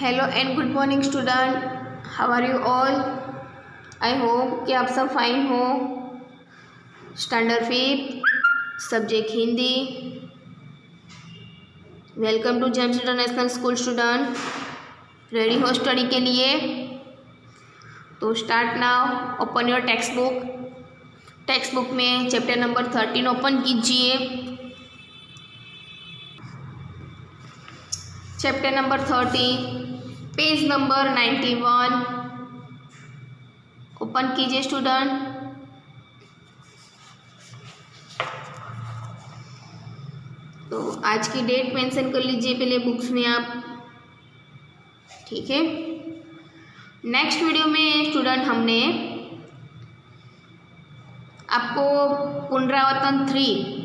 Hello and good morning student, how are you all. I hope कि आप सब fine हो। Standard 5 subject Hindi. Welcome to James international school student. Ready हो study के लिए? तो start now. Open your text book. Text book में chapter number 13 open कीजिए। Chapter number 30 page number 91 open कीजिए स्टूडेंट। तो आज की डेट मेंशन कर लीजिए पहले बुक्स में आप, ठीक है। नेक्स्ट वीडियो में स्टूडेंट हमने आपको पुनरावर्तन 3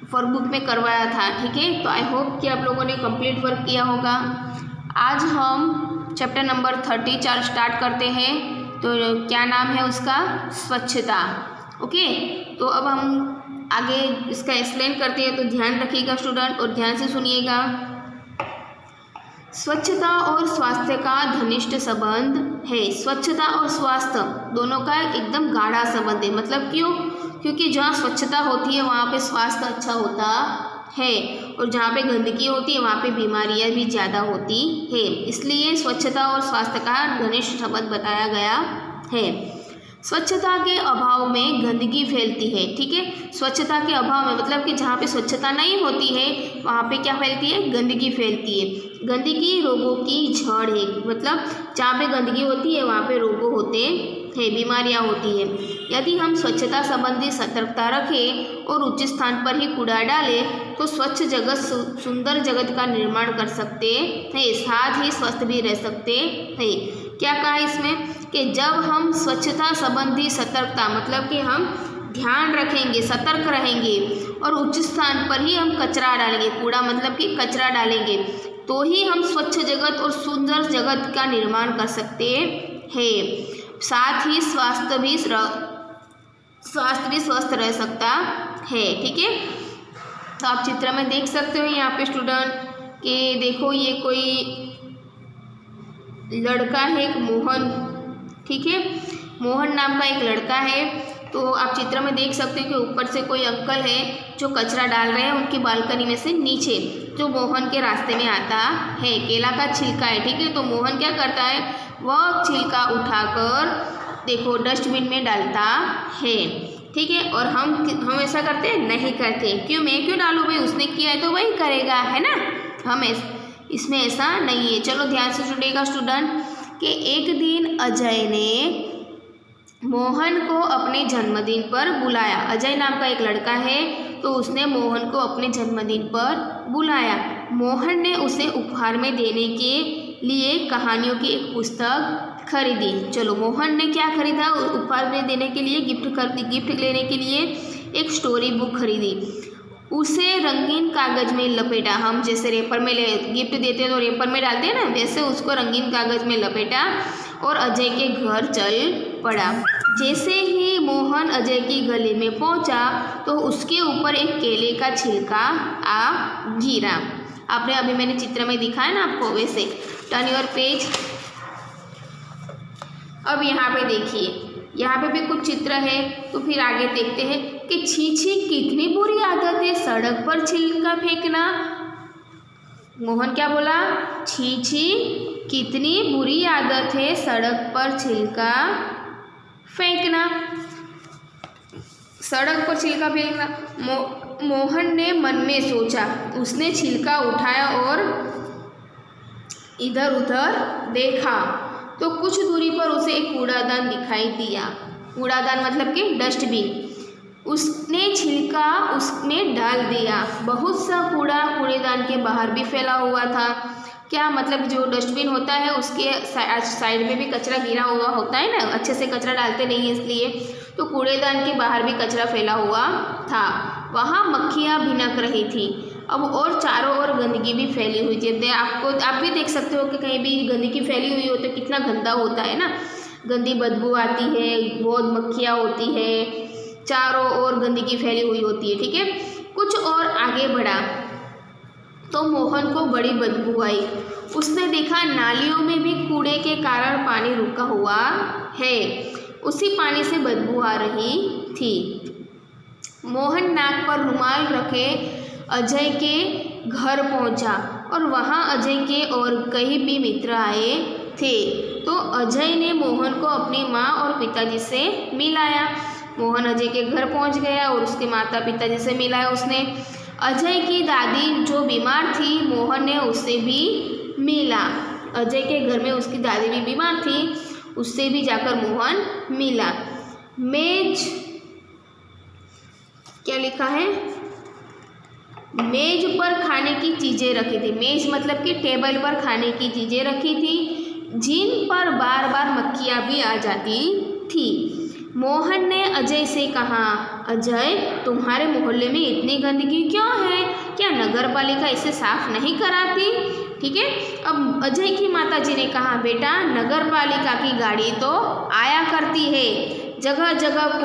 फॉर बुक में करवाया था, ठीक है। तो आई होप कि आप लोगों ने कंप्लीट वर्क किया होगा। आज हम चैप्टर नंबर 34 स्टार्ट करते हैं। तो क्या नाम है उसका? स्वच्छता। ओके, तो अब हम आगे इसका एक्सप्लेन करते हैं, तो ध्यान रखिएगा स्टूडेंट और ध्यान से सुनिएगा। स्वच्छता और स्वास्थ्य का घनिष्ठ संबंध है। स्वच्छता और स्वास्थ्य दोनों का एकदम गाढ़ा संबंध है। मतलब क्यों? क्योंकि जहाँ स्वच्छता होती है वहाँ पे स्वास्थ्य अच्छा होता है, और जहाँ पे गंदगी होती है वहाँ पे बीमारियाँ भी ज़्यादा होती है। इसलिए स्वच्छता और स्वास्थ्य का घनिष्ठ संबंध बताया गया है। स्वच्छता के अभाव में गंदगी फैलती है, ठीक है। स्वच्छता के अभाव में मतलब कि जहाँ पे स्वच्छता नहीं होती है वहाँ पे क्या फैलती है? गंदगी फैलती है। गंदगी रोगों की जड़ है। मतलब जहाँ पे गंदगी होती है वहाँ पे रोग होते हैं, बीमारियाँ होती है। यदि हम स्वच्छता संबंधी सतर्कता रखें और उचित स्थान पर ही कूड़ा डालें तो स्वच्छ जगत सुंदर जगत का निर्माण कर सकते हैं, साथ ही स्वस्थ भी रह सकते हैं। क्या कहा इसमें कि जब हम स्वच्छता संबंधी सतर्कता मतलब कि हम ध्यान रखेंगे, सतर्क रहेंगे और उचित स्थान पर ही हम कचरा डालेंगे, कूड़ा मतलब कि कचरा डालेंगे, तो ही हम स्वच्छ जगत और सुंदर जगत का निर्माण कर सकते हैं। साथ ही स्वास्थ्य भी स्वस्थ रह सकता है, ठीक है। तो आप चित्र में देख सकते हो यहाँ पे स्टूडेंट कि देखो ये कोई लड़का है, एक मोहन, ठीक है। मोहन नाम का एक लड़का है। तो आप चित्र में देख सकते हो कि ऊपर से कोई अंकल है जो कचरा डाल रहे हैं उनकी बालकनी में से नीचे, जो मोहन के रास्ते में आता है। केला का छिलका है, ठीक है। तो मोहन क्या करता है? वह छिलका उठाकर देखो डस्टबिन में डालता है, ठीक है। और हम ऐसा करते हैं? नहीं करते। क्यों? मैं क्यों डालूँ भाई, उसने किया है तो वही करेगा, है ना। हम इसमें ऐसा नहीं है। चलो ध्यान से सुनिएगा स्टूडेंट कि एक दिन अजय ने मोहन को अपने जन्मदिन पर बुलाया। अजय नाम का एक लड़का है, तो उसने मोहन को अपने जन्मदिन पर बुलाया। मोहन ने उसे उपहार में देने के लिए कहानियों की एक पुस्तक खरीदी। चलो मोहन ने क्या खरीदा? उपहार में देने के लिए गिफ्ट लेने के लिए एक स्टोरी बुक खरीदी। उसे रंगीन कागज में लपेटा। हम जैसे रेपर में गिफ्ट देते हैं तो रेपर में डालते हैं ना, वैसे उसको रंगीन कागज में लपेटा और अजय के घर चल पड़ा। जैसे ही मोहन अजय की गली में पहुंचा तो उसके ऊपर एक केले का छिलका आ गिरा। आपने अभी मैंने चित्र में दिखाया ना आपको, वैसे। Turn your page. अब यहाँ पे देखिए, यहाँ पे भी कुछ चित्र है, तो फिर आगे देखते हैं कि छी छी कितनी बुरी आदत है सड़क पर छिलका फेंकना। मोहन क्या बोला? छी छी कितनी बुरी आदत है सड़क पर छिलका फेंकना। सड़क पर छिलका फेंकना। मोहन ने मन में सोचा। उसने छिलका उठाया और इधर उधर देखा तो कुछ दूरी पर उसे एक कूड़ादान दिखाई दिया। कूड़ादान मतलब कि डस्टबिन। उसने छिलका उसमें डाल दिया। बहुत सा कूड़ा कूड़ेदान के बाहर भी फैला हुआ था। क्या मतलब? जो डस्टबिन होता है उसके साइड में भी कचरा गिरा हुआ होता है ना, अच्छे से कचरा डालते नहीं है इसलिए। तो कूड़ेदान के बाहर भी कचरा फैला हुआ था। वहाँ मक्खियाँ भिनक रही थी। अब और चारों ओर गंदगी भी फैली हुई थी। आप भी देख सकते हो कि कहीं भी गंदगी फैली हुई हो तो कितना गंदा होता है ना, गंदी बदबू आती है, बहुत मक्खियाँ होती है, चारों ओर गंदगी फैली हुई होती है, ठीक है। कुछ और आगे बढ़ा तो मोहन को बड़ी बदबू आई। उसने देखा नालियों में भी कूड़े के कारण पानी रुका हुआ है, उसी पानी से बदबू आ रही थी। मोहन नाक पर रुमाल रखे अजय के घर पहुंचा और वहां अजय के और कई भी मित्र आए थे। तो अजय ने मोहन को अपनी माँ और पिताजी से मिलाया। मोहन अजय के घर पहुंच गया और उसके माता पिताजी से मिलाया उसने। अजय की दादी जो बीमार थी, मोहन ने उससे भी मिला। अजय के घर में उसकी दादी भी बीमार थी, उससे भी जाकर मोहन मिला। मेज, क्या लिखा है, मेज पर खाने की चीज़ें रखी थी। मेज मतलब कि टेबल पर खाने की चीज़ें रखी थी, जिन पर बार बार मक्खियाँ भी आ जाती थी। मोहन ने अजय से कहा, अजय, तुम्हारे मोहल्ले में इतनी गंदगी क्यों है? क्या नगर पालिका इसे साफ नहीं कराती? ठीक है। अब अजय की माताजी ने कहा, बेटा, नगर पालिका की गाड़ी तो आया करती है, जगह जगह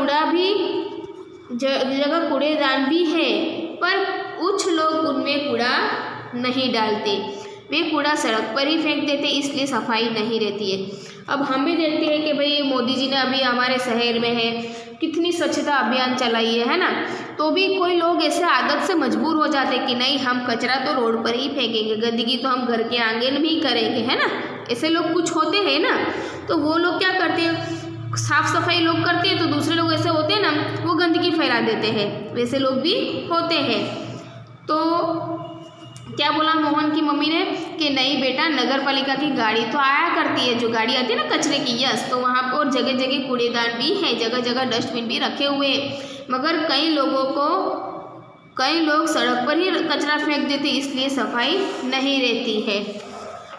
कूड़ेदान भी है, पर कुछ लोग उनमें कूड़ा नहीं डालते, वे कूड़ा सड़क पर ही फेंक देते, इसलिए सफाई नहीं रहती है। अब हम भी देखते हैं कि भाई मोदी जी ने अभी हमारे शहर में है कितनी स्वच्छता अभियान चलाई है ना, तो भी कोई लोग ऐसे आदत से मजबूर हो जाते कि नहीं, हम कचरा तो रोड पर ही फेंकेंगे, गंदगी तो हम घर के आंगन में ही करेंगे, है ना। ऐसे लोग कुछ होते हैं ना, तो वो लोग क्या करते हैं, साफ सफाई लोग करते हैं तो दूसरे लोग ऐसे होते हैं ना, वो गंदगी फैला देते हैं, वैसे लोग भी होते हैं। तो क्या बोला मोहन की मम्मी ने कि नहीं बेटा, नगर पालिका की गाड़ी तो आया करती है, जो गाड़ी आती है ना कचरे की, यस, तो वहाँ पर और जगह जगह कूड़ेदान भी है, जगह जगह डस्टबिन भी रखे हुए हैं, मगर कई लोग सड़क पर ही कचरा फेंक देते, इसलिए सफाई नहीं रहती है।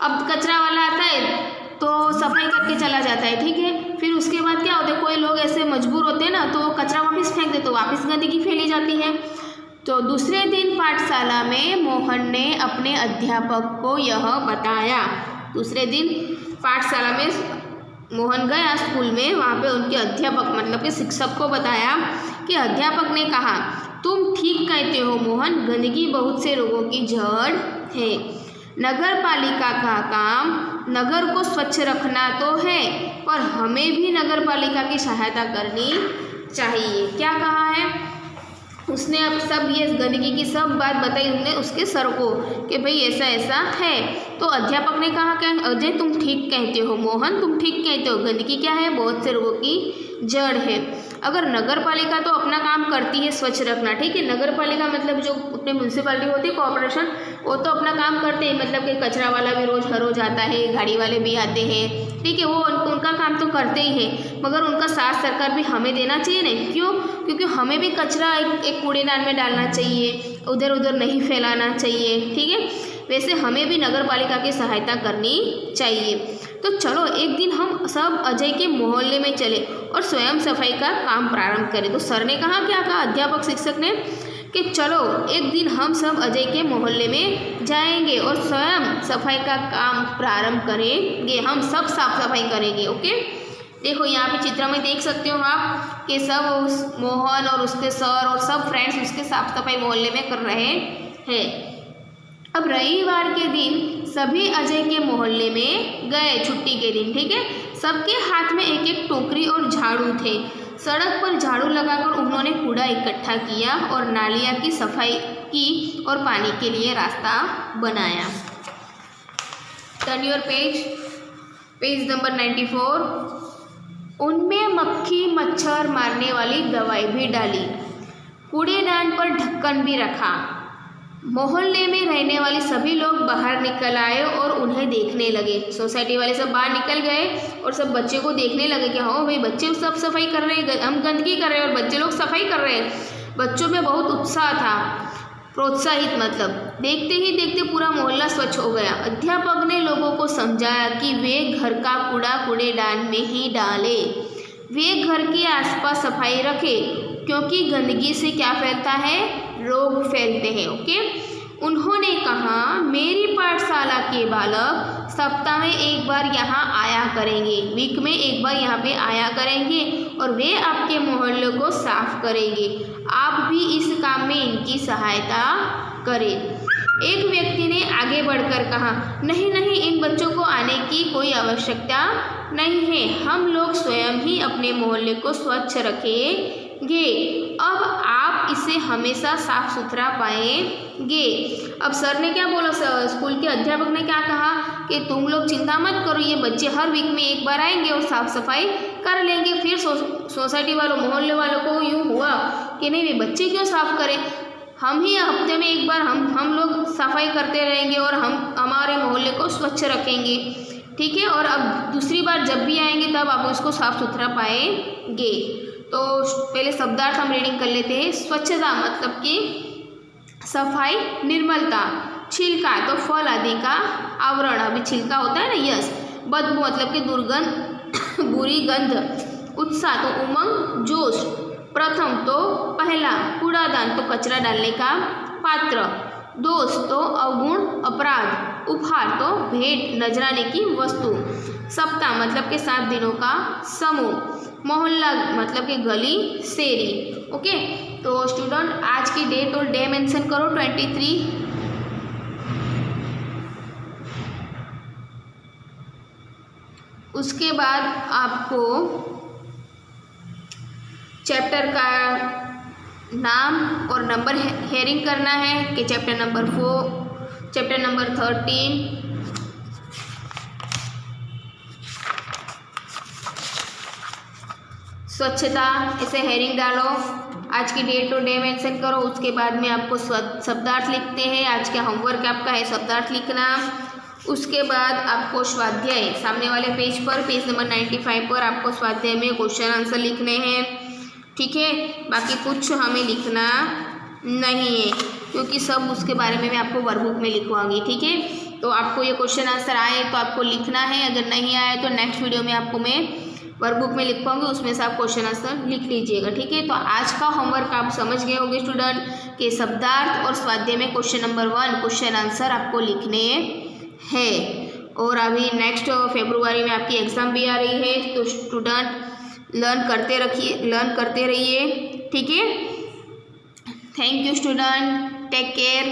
अब कचरा वाला आता है तो सफाई करके चला जाता है, ठीक है, फिर उसके बाद क्या होता है, कोई लोग ऐसे मजबूर होते हैं ना, तो वो कचरा वापस फेंक देते, तो वापस गंदगी फैली जाती है। तो दूसरे दिन पाठशाला में मोहन ने अपने अध्यापक को यह बताया। दूसरे दिन पाठशाला में मोहन गया स्कूल में, वहाँ पे उनके अध्यापक मतलब के शिक्षक को बताया कि अध्यापक ने कहा, तुम ठीक कहते हो मोहन, गंदगी बहुत से रोगों की जड़ है। नगर पालिका का काम नगर को स्वच्छ रखना तो है, पर हमें भी नगर पालिका की सहायता करनी चाहिए। क्या कहा है उसने, अब सब ये गंदगी की सब बात बताई उसने उसके सर को कि भाई ऐसा ऐसा है। तो अध्यापक ने कहा कि अजय, तुम ठीक कहते हो, मोहन तुम ठीक कहते हो, गंदगी क्या है, बहुत से रोगों की जड़ है। अगर नगर पालिका तो अपना काम करती है स्वच्छ रखना, ठीक है, नगर पालिका मतलब जो अपने म्यूनसिपालिटी होती है, कॉर्पोरेशन, वो तो अपना काम करते हैं, मतलब कि कचरा वाला भी रोज़ हर रोज़ आता है, गाड़ी वाले भी आते हैं, ठीक है, वो उनका काम तो करते ही है, मगर उनका साथ सरकार भी हमें देना चाहिए नहीं, क्यों, क्योंकि हमें भी कचरा एक कूड़ेदान में डालना चाहिए, उधर उधर नहीं फैलाना चाहिए, ठीक है, वैसे हमें भी नगर पालिका की सहायता करनी चाहिए। तो चलो एक दिन हम सब अजय के मोहल्ले में चले और स्वयं सफाई का काम प्रारंभ करें। तो सर ने कहा, क्या कहा अध्यापक शिक्षक ने, कि चलो एक दिन हम सब अजय के मोहल्ले में जाएंगे और स्वयं सफाई का काम प्रारंभ करेंगे, हम सब साफ सफाई करेंगे। ओके, देखो यहाँ पे चित्र में देख सकते हो आप कि सब उस मोहन और उसके सर और सब फ्रेंड्स उसके साफ सफाई मोहल्ले में कर रहे हैं। अब रविवार के दिन सभी अजय के मोहल्ले में गए, छुट्टी के दिन, ठीक है, सबके हाथ में एक एक टोकरी और झाड़ू थे। सड़क पर झाड़ू लगाकर उन्होंने कूड़ा इकट्ठा किया और नालियाँ की सफाई की और पानी के लिए रास्ता बनाया। Turn your page number 94। उनमें मक्खी मच्छर मारने वाली दवाई भी डाली, कूड़ेदान पर ढक्कन भी रखा। मोहल्ले में रहने वाले सभी लोग बाहर निकल आए और उन्हें देखने लगे। सोसाइटी वाले सब बाहर निकल गए और सब बच्चे को देखने लगे कि हाँ भाई बच्चे सब सफाई कर रहे हैं, हम गंदगी कर रहे हैं और बच्चे लोग सफाई कर रहे हैं। बच्चों में बहुत उत्साह था, प्रोत्साहित, मतलब देखते ही देखते पूरा मोहल्ला स्वच्छ हो गया। अध्यापक ने लोगों को समझाया कि वे घर का कूड़ा कूड़ेदान में ही डाले, वे घर के आसपास सफाई रखें, क्योंकि गंदगी से क्या फैलता है, रोग फैलते हैं। ओके, उन्होंने कहा मेरी पाठशाला के बालक सप्ताह में एक बार यहाँ आया करेंगे, वीक में एक बार यहाँ पे आया करेंगे और वे आपके मोहल्ले को साफ करेंगे। आप भी इस काम में इनकी सहायता करें। एक व्यक्ति ने आगे बढ़कर कहा, नहीं नहीं, इन बच्चों को आने की कोई आवश्यकता नहीं है, हम लोग स्वयं ही अपने मोहल्ले को स्वच्छ रखेंगे। अब आप इसे हमेशा साफ सुथरा पाएंगे। अब सर ने क्या बोला, स्कूल के अध्यापक ने क्या कहा कि तुम लोग चिंता मत करो, ये बच्चे हर वीक में एक बार आएंगे और साफ सफाई कर लेंगे। फिर सोसाइटी वालों, मोहल्ले वालों को यूँ हुआ कि नहीं, वे बच्चे क्यों साफ करें, हम ही हफ्ते में एक बार हम लोग सफाई करते रहेंगे और हम हमारे मोहल्ले को स्वच्छ रखेंगे, ठीक है। और अब दूसरी बार जब भी आएंगे तब आप उसको साफ सुथरा पाएंगे। तो पहले शब्दार्थ हम रीडिंग कर लेते हैं। स्वच्छता मतलब कि सफाई, निर्मलता। छिलका तो फल आदि का आवरण, अभी छिलका होता है ना, यस। बदबू मतलब कि दुर्गंध, बुरी गंध। उत्साह तो उमंग, जोश। प्रथम तो पहला। कूड़ादान तो कचरा डालने का पात्र। दोष तो अवगुण, अपराध। उपहार तो भेंट, नजराने की वस्तु। सप्ताह मतलब कि 7 दिनों का समूह। मोहल्ला मतलब कि गली, शेरी। ओके, तो स्टूडेंट आज की डेट और डे मेंशन करो 23। उसके बाद आपको चैप्टर का नाम और नंबर हेयरिंग करना है कि चैप्टर नंबर 4, चैप्टर नंबर 13, स्वच्छता, इसे हेयरिंग डालो। आज की डेट और डे मेंशन करो। उसके बाद में आपको शब्दार्थ लिखते हैं। आज का होमवर्क आपका है शब्दार्थ लिखना। उसके बाद आपको स्वाध्याय, सामने वाले पेज पर, पेज नंबर 95 पर आपको स्वाध्याय में क्वेश्चन आंसर लिखने हैं, ठीक है। बाकी कुछ हमें लिखना नहीं है क्योंकि सब उसके बारे में मैं आपको वर्कबुक में लिखवाऊंगी, ठीक है। तो आपको ये क्वेश्चन आंसर आए तो आपको लिखना है, अगर नहीं आए तो नेक्स्ट वीडियो में आपको मैं वर्कबुक में लिखवाऊंगी, उसमें से आप क्वेश्चन आंसर लिख लीजिएगा, ठीक है। तो आज का होमवर्क आप समझ गए होंगे स्टूडेंट कि शब्दार्थ और स्वाध्याय में क्वेश्चन नंबर 1 क्वेश्चन आंसर आपको लिखने हैं। और अभी नेक्स्ट फरवरी में आपकी एग्ज़ाम भी आ रही है, तो स्टूडेंट लर्न करते रहिए, ठीक है। Thank you student, take care.